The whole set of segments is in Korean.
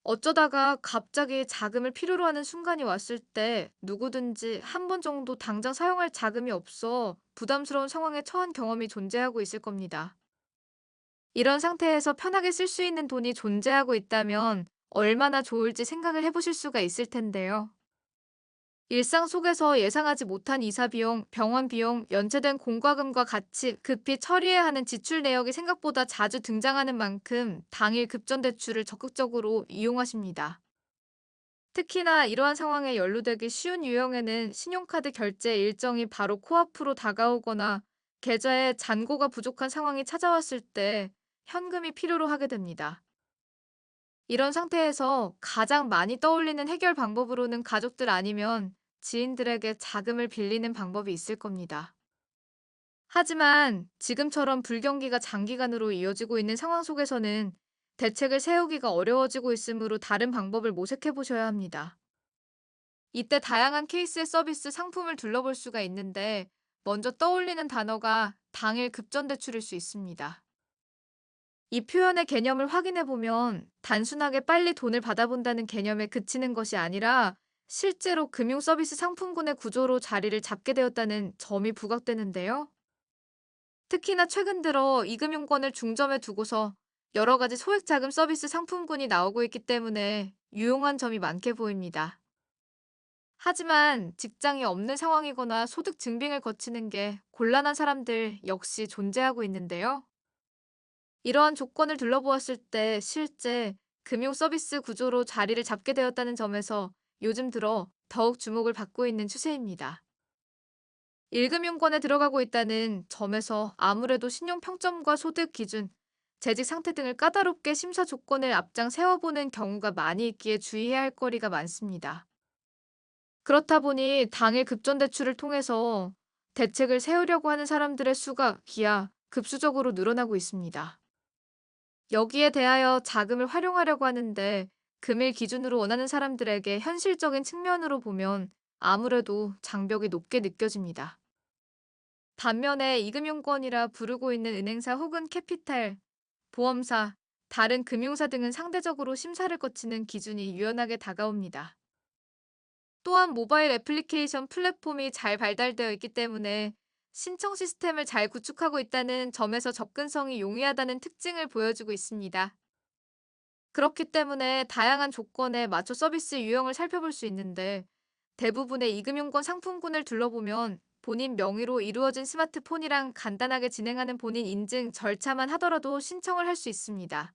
어쩌다가 갑자기 자금을 필요로 하는 순간이 왔을 때 누구든지 한 번 정도 당장 사용할 자금이 없어 부담스러운 상황에 처한 경험이 존재하고 있을 겁니다. 이런 상태에서 편하게 쓸 수 있는 돈이 존재하고 있다면 얼마나 좋을지 생각을 해보실 수가 있을 텐데요. 일상 속에서 예상하지 못한 이사 비용, 병원 비용, 연체된 공과금과 같이 급히 처리해야 하는 지출 내역이 생각보다 자주 등장하는 만큼 당일 급전 대출을 적극적으로 이용하십니다. 특히나 이러한 상황에 연루되기 쉬운 유형에는 신용카드 결제 일정이 바로 코앞으로 다가오거나 계좌에 잔고가 부족한 상황이 찾아왔을 때 현금이 필요로 하게 됩니다. 이런 상태에서 가장 많이 떠올리는 해결 방법으로는 가족들 아니면 지인들에게 자금을 빌리는 방법이 있을 겁니다. 하지만 지금처럼 불경기가 장기간으로 이어지고 있는 상황 속에서는 대책을 세우기가 어려워지고 있으므로 다른 방법을 모색해 보셔야 합니다. 이때 다양한 케이스의 서비스 상품을 둘러볼 수가 있는데 먼저 떠올리는 단어가 당일 급전 대출일 수 있습니다. 이 표현의 개념을 확인해 보면 단순하게 빨리 돈을 받아본다는 개념에 그치는 것이 아니라 실제로 금융 서비스 상품군의 구조로 자리를 잡게 되었다는 점이 부각되는데요. 특히나 최근 들어 이금융권을 중점에 두고서 여러 가지 소액 자금 서비스 상품군이 나오고 있기 때문에 유용한 점이 많게 보입니다. 하지만 직장이 없는 상황이거나 소득 증빙을 거치는 게 곤란한 사람들 역시 존재하고 있는데요. 이러한 조건을 둘러보았을 때 실제 금융 서비스 구조로 자리를 잡게 되었다는 점에서 요즘 들어 더욱 주목을 받고 있는 추세입니다. 1금융권에 들어가고 있다는 점에서 아무래도 신용 평점과 소득 기준, 재직 상태 등을 까다롭게 심사 조건을 앞장 세워보는 경우가 많이 있기에 주의해야 할 거리가 많습니다. 그렇다 보니 당일 급전 대출을 통해서 대책을 세우려고 하는 사람들의 수가 기하 급수적으로 늘어나고 있습니다. 여기에 대하여 자금을 활용하려고 하는데 금일 기준으로 원하는 사람들에게 현실적인 측면으로 보면 아무래도 장벽이 높게 느껴집니다. 반면에 이금융권이라 부르고 있는 은행사 혹은 캐피탈, 보험사, 다른 금융사 등은 상대적으로 심사를 거치는 기준이 유연하게 다가옵니다. 또한 모바일 애플리케이션 플랫폼이 잘 발달되어 있기 때문에 신청 시스템을 잘 구축하고 있다는 점에서 접근성이 용이하다는 특징을 보여주고 있습니다. 그렇기 때문에 다양한 조건에 맞춰 서비스 유형을 살펴볼 수 있는데 대부분의 이금융권 상품군을 둘러보면 본인 명의로 이루어진 스마트폰이랑 간단하게 진행하는 본인 인증 절차만 하더라도 신청을 할 수 있습니다.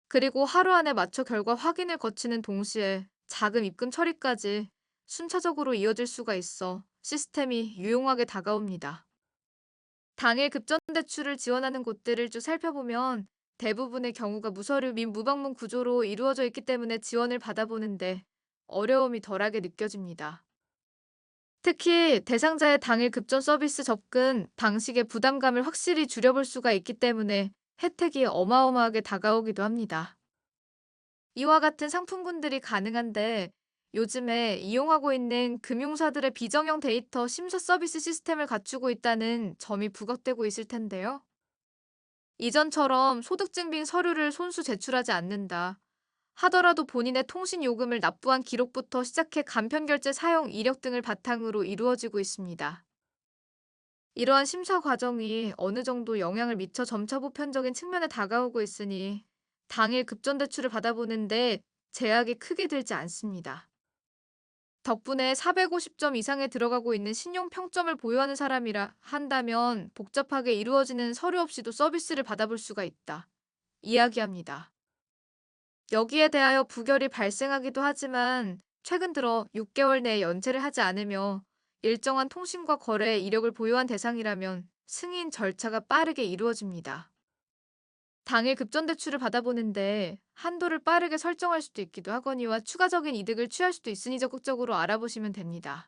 그리고 하루 안에 맞춰 결과 확인을 거치는 동시에 자금 입금 처리까지 순차적으로 이어질 수가 있어 시스템이 유용하게 다가옵니다. 당일 급전 대출을 지원하는 곳들을 쭉 살펴보면 대부분의 경우가 무서류 및 무방문 구조로 이루어져 있기 때문에 지원을 받아보는데 어려움이 덜하게 느껴집니다. 특히 대상자의 당일 급전 서비스 접근 방식의 부담감을 확실히 줄여볼 수가 있기 때문에 혜택이 어마어마하게 다가오기도 합니다. 이와 같은 상품군들이 가능한데 요즘에 이용하고 있는 금융사들의 비정형 데이터 심사 서비스 시스템을 갖추고 있다는 점이 부각되고 있을 텐데요. 이전처럼 소득증빙 서류를 손수 제출하지 않는다 하더라도 본인의 통신 요금을 납부한 기록부터 시작해 간편결제 사용 이력 등을 바탕으로 이루어지고 있습니다. 이러한 심사 과정이 어느 정도 영향을 미쳐 점차 보편적인 측면에 다가오고 있으니 당일 급전 대출을 받아보는데 제약이 크게 들지 않습니다. 덕분에 450점 이상에 들어가고 있는 신용 평점을 보유하는 사람이라 한다면 복잡하게 이루어지는 서류 없이도 서비스를 받아볼 수가 있다. 이야기합니다. 여기에 대하여 부결이 발생하기도 하지만 최근 들어 6개월 내에 연체를 하지 않으며 일정한 통신과 거래 이력을 보유한 대상이라면 승인 절차가 빠르게 이루어집니다. 당일 급전 대출을 받아보는데 한도를 빠르게 설정할 수도 있기도 하거니와 추가적인 이득을 취할 수도 있으니 적극적으로 알아보시면 됩니다.